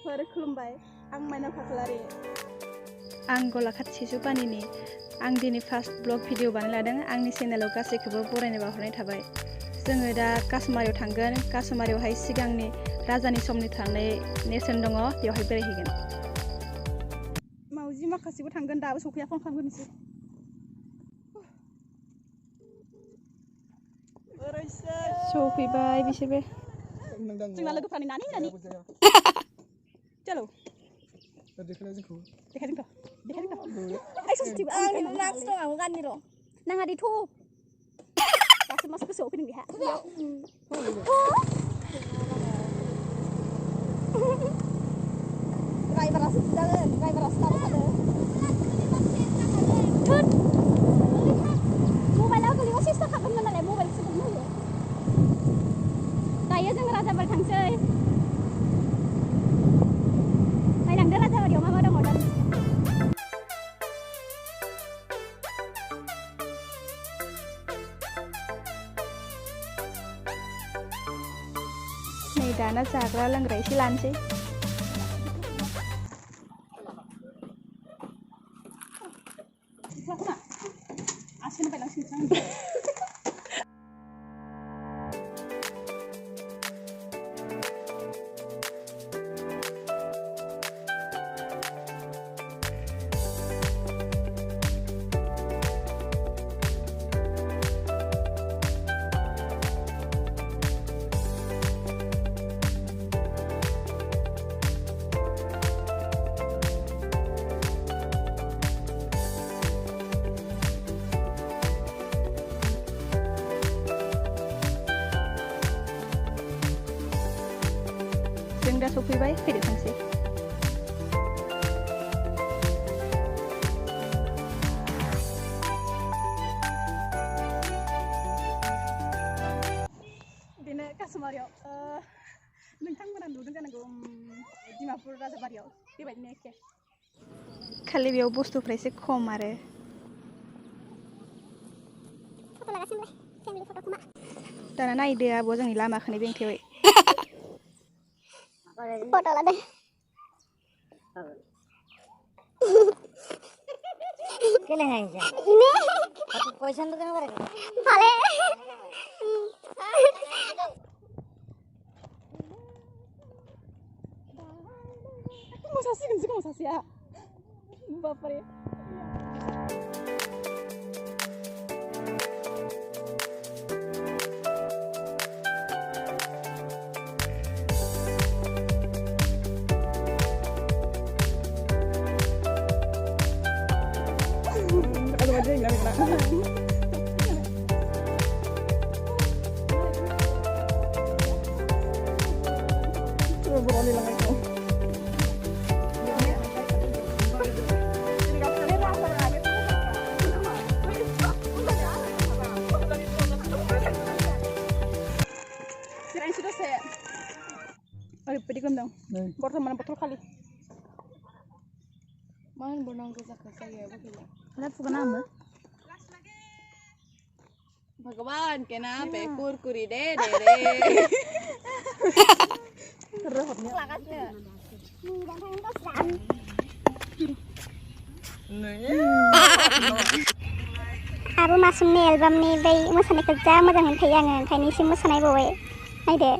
लोगोफोर खुलुमबाय आं माइनाव खाख्लारि आं गलाघाट पानिनि आं दिनै फार्स्ट ब्लग भिडिअ बानाय लादों आंनि चेनेलाव गासैखौबो बरायनो बावहरनाय थाबाय जोङो दा काश्मारियाव थांगोन काश्मारियावहाय सिगांनि राजानि समनि थांनाय नेरसोन दङ बेवहाय बेरायहैगोन मावजि माखासेबो थांगोन दाबो सफैया फन खालामग्रोनोसै सफैबाय बिसोरबो जोंना लोगोफ्रानि नानि चलो देखा जोंखौ आइ सस्थिबो आं नाक्स दं आं गाननि र' नाङा दिथ' दासो मास गोसोआव फैदों बेहा ड्राइभारासो जागोन ड्राइभारासो लानो थादों मबाइलाव गोलैबा सेस्था खालामगोन नालाय मबाइलसो हमनो होयो दायो जों राजाबारि थांसै नायलांदो राजाबारियाव मा मा दङ दा नै दाना जाग्रा लोंग्रा एसे लानोसै जों दा सफैबाय फैदो थांसै बेनो काश्मारियाव नोंथांमोना नुदों जानांगौ डिमापुर राजाबारियाव बेबायदिनो एखे खालि बेयाव बुस्थुफ्रा एसे खम आरो दाना नायदो आब' जोंनि लामाखौनो बेंथेबाय Foto lah deh. Kena aja. Ini. Tapi poison tu kan berapa? Hale. Mau sasi kan sih mau sasi ya. Bapare. Berani lang ito. Sirain sudah saya. Ayo pergi dong. Botol mana botol kali. Mana bonang rusak saya begitu. Lihat bukan nama भगवान के नाम पे कुरकुरी दे दे Aku masuk nih album nih bay mosannya kerja mau jangan kayangan kayak ini sih mosannya bawa naik deh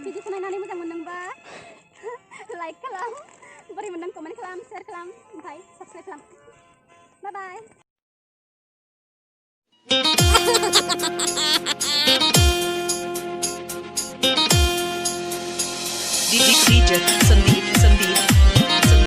video senang-senang macam menang ba like kalam beri menang komen kalam share kalam bye subscribe kalam bye bye DJ somni